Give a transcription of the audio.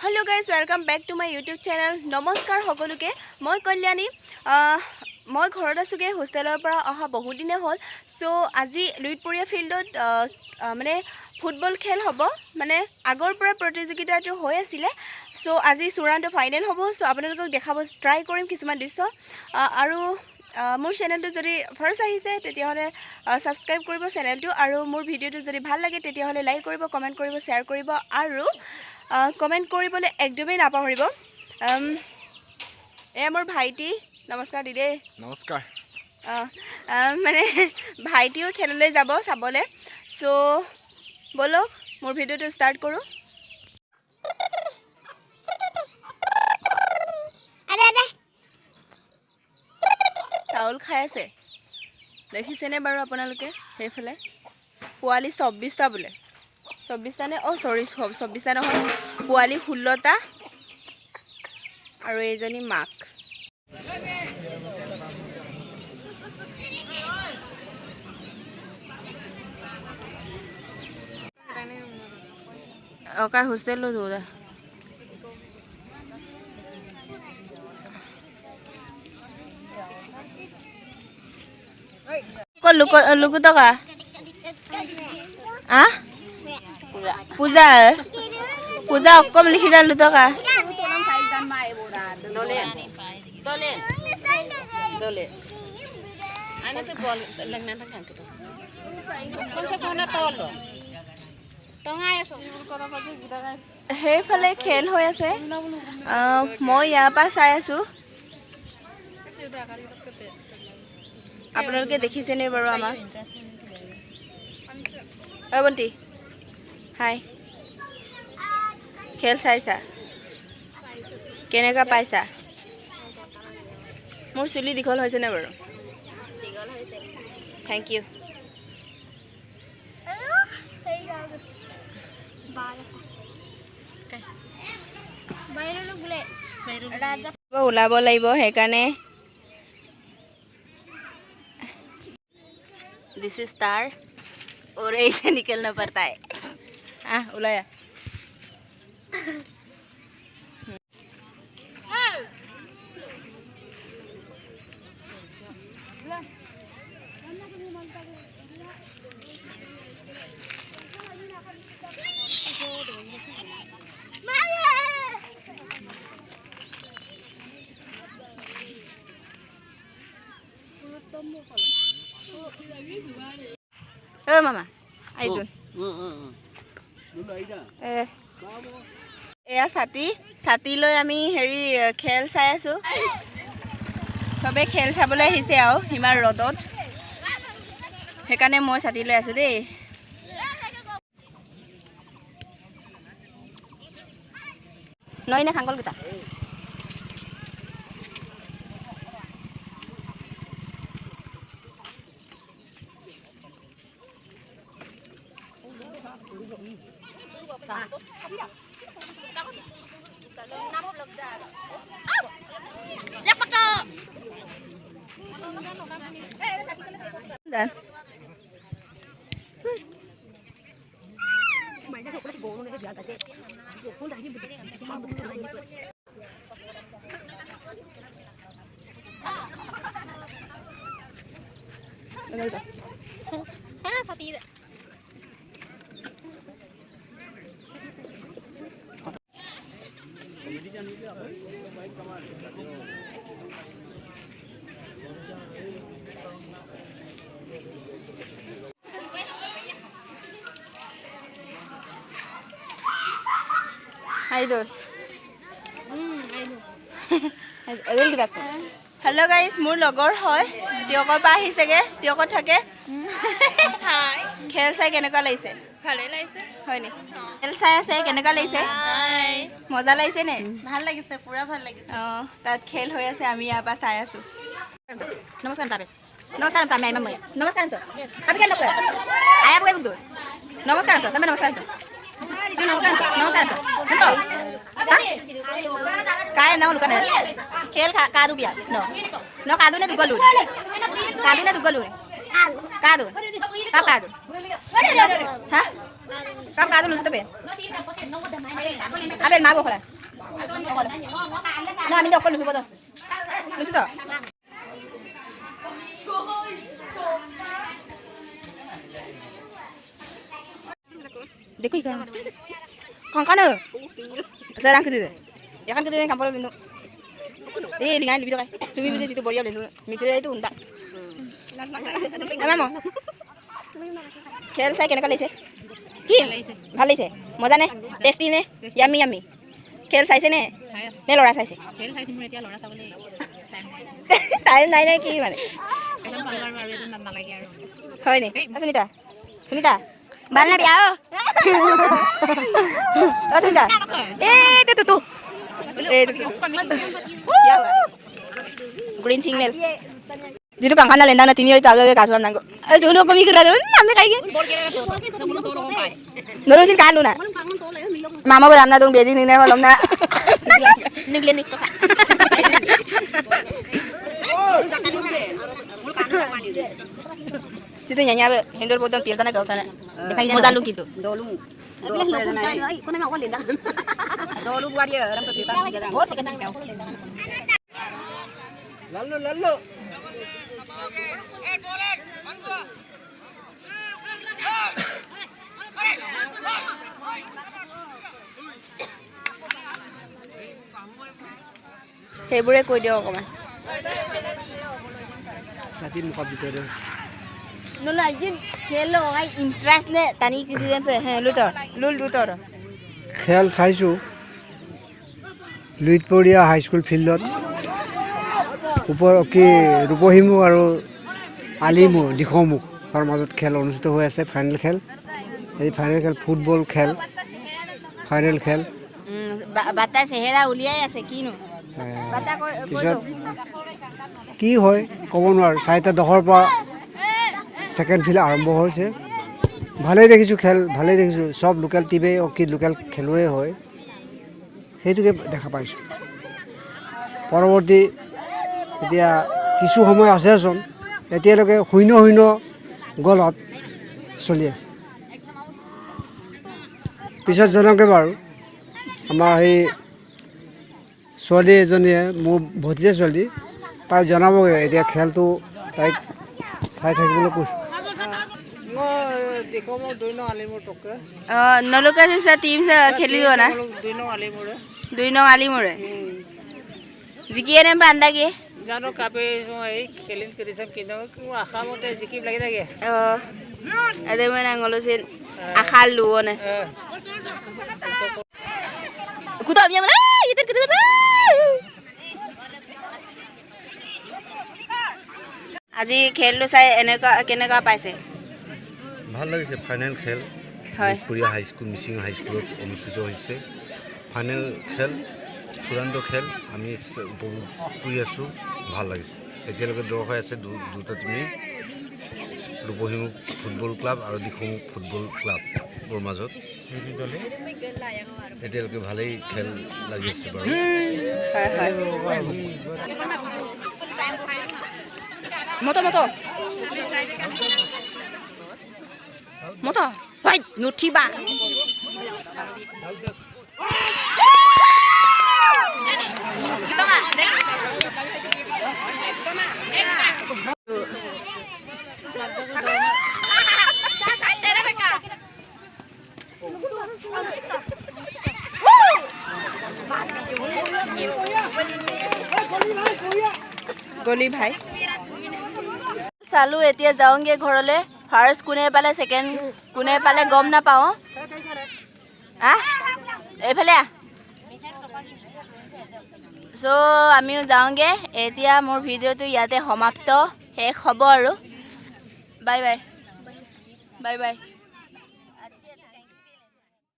Hello guys welcome back to my YouTube channel नमस्कार सकलोके मैं कल्याणी मैं घर आसोगे होस्टेलर पर अहा बहुत दिने हल सो আজি लुइतपुरिया फिल्डत माने फुटबल खेल हम माने आगर पर प्रतियोगिता जो हो आसिले सो আজি चूड़ान्त फाइनल हम सो आपनालोকক देखाब ट्राई करिम किछुमान दृश्य आरो मोर चैनल जो फार्स्ट आहिसे तेतियाहले सब्सक्राइब करिब चैनलটো आरो मोर भिडिओটো जदि ভাল লাগে तेतियाहले लाइक करिब कमेन्ट करिब शेयर करिब आरो कमेन्ट करिबले एकदमै नापाहरिब ए मोर भाइटी नमस्कार दिदे नमस्कार माने भाइटिओ खेलले যাব साबले सो बोलक मोर भिडिओটো स्टार्ट करूँ चाउल खाई आसे देखिसेने बारू आपनालोके हेफाले पोवाली 24टा बोले 24टा ने सॉरी 24टा নহয় पोवाली 16टा আৰু এজনী মাক ओका होस्टेल लो दोदा को लुक तो का आ पूजा पूजा कम लिखी डाल तो का दोले दोले दोले आने से बॉल लगना था क्या कौन से कोना तोलो সেইফালে খেল হৈ আছে মই ইয়াৰ পৰা চাই আছো আপোনালোকে দেখিছেনে বাৰু আমাক অ বন্তি হাই খেল চাইছা কেনেকা পাইছা মোৰ চুলি দীঘল হৈছে নে বাৰু দীঘল হৈছে থ্যাংক ইউ ওলাব লাগিব সেইকাৰণে दिस इज स्टार और ऐसे निकलना पड़ता है उलाया मामा आइदुन एया छाती छाती লৈ আমি হেৰি খেল চাই আছো সবে খেল চাবলৈ আহিছে আৰু হিমাৰ ৰদত সেইকাৰণে মই ছাতি লৈ আছো দেই নই না খাঙ্গল গটা Dan. Idol. हेलो गाइस मोर लगोर হয় তিয়কৰ পা আহিছেগে তিয়কৰ থাকে হাই খেল চাই কেনেকা লাগিছে ভালে লাগিছে হয়নি খেল চাই আছে কেনেকা লাগিছে হাই মজা লাগিছে নে ভাল লাগিছে পুৰা ভাল লাগিছে তাত খেল হৈ আছে আমি ইয়াৰ পা চাই আছো নমস্কাৰ তাবে নমস্কাৰ তাবে আই মামা নমস্কাৰ তো আপনি কেন লোক আয়া বগে বুদু নমস্কাৰ তো সামনে নমস্কাৰ তো नमस्कार नमस्कार तो काय नाव लुका खेल कादू बिया नो कादू ने दुगलू Kado. Kap kado. Hah? Kap kado lusu tapi. Abel mabok lah. Nah, minta aku lusu foto. Lusu tu. Dekho ikan. Kangkan tu. Sekarang kita tu. Ya kan kita ni kampung lendu. Dengan lebih tu kan. Cumi mesti situ boriau lendu. Mixer itu undak. Emang mau? Khel saya kena kali se. Kim? Bhal se. Moza ne? Tasty ne? Yummy yummy. Khel sai se ne? Ne lora sai se. Khel sai se mure tia lora sabole. Time nai nai ki mane. Ekam palwar maru ejon nan nalage aru. Hoy ni. Sunita. Sunita. Balna biao. Sunita. Tu. Tu. Ya. Green signal. Jitu kangkana lenda na tini oi taga kasam nango. Juno ko mi kira don ame kai ge. Norusin kan lu na. Mama beram na dong beji ni ne holom na. Nigle nik to. Jitu nyanya be hendor bodon pilta na gautana. Moza lu gitu. Dolu. Ko na ma ko lenda. Dolu buat dia ram to pilta. Bor second nang kau. Lalu. সেইবোৰে কৈ দিয়ক অকণমান Sati muka bicara. নোলা আজি খেলো আই interest নে তানি কি দিন পে হ্যাঁ লুতো লুল দুতো খেল চাইছোঁ লুইতপৰীয়া হাইস্কুল ফিল্ডত ৰূপহীমুখ আৰু আলিমুখ দিখৌমুখৰ মাজত খেল অনুষ্ঠিত হৈ আছে ফাইনেল খেল এই ফাইনেল খেল ফুটবল খেল ফাইনেল খেল বাতা চেহেৰা উলিয়াই আছে কিনো বাতা কৈ কি হয় ক'ব নোৱাৰোঁ 4:10 পৰা সেকেন্ড ফিল্ড আৰম্ভ হৈছে ভালেই দেখিছোঁ খেল ভালেই দেখিছোঁ সব লোকেল টিমে লোকেল খেলুৱৈ হয় সেইটোকে দেখা পাইছোঁ পৰৱৰ্তী এতিয়া কিছু সময় আছেচোন এতিয়ালৈকে 0-0 গলত চলি আছে পিছত জনকে বাৰু আমাৰ এই ছোৱালী এজনীয়ে মোৰ ভতিজা ছোৱালী তাই জনাবগৈ এতিয়া খেলটো তাইক চাই থাকিবলৈ কৈছোঁ नलुका से टीम से खेली हो ना 2 नंग आलिमुरे जिकिए ने बांधा के জানো কাপে এই খেলিন কৰিছম কিন্তু আশা মতে জিকিব লাগি থাকে আদে মানে ngolosin akal luone kuto abia mana itu আজি খেলটো চাই এনেকা কেনেকা পাইছে ভাল লাগিছে ফাইনেল খেল হয় পুৰিয়া হাইস্কুল মিচিং হাইস্কুলত অনুষ্ঠিত হৈছে ফাইনেল খেল চূড়ান্ত খেল আমি উপভোগ কৰি আছোঁ ভাল লাগিছে এতিয়ালৈকে ড্ৰ হৈ আছে দুটা টিমে ৰূপহীমুখ ফুটবল ক্লাব আৰু দিখৌমুখ ফুটবল ক্লাবৰ মাজত এতিয়ালৈকে ভালেই খেল লাগি আছে বাৰু মতো ভাই নুঠিবা গলি ভাই চালু এতিয়া যাওঁগে ঘৰলে ফাৰ্ষ্ট কোনে পালে সেকেন্ড কোনে পালে গম নাপাওঁ এইফালে সো আমিও যাওঁগে এতিয়া মোৰ ভিডিঅ'টো ইয়াতে সমাপ্ত শেষ হ'ব আৰু বাই বাই বাই বাই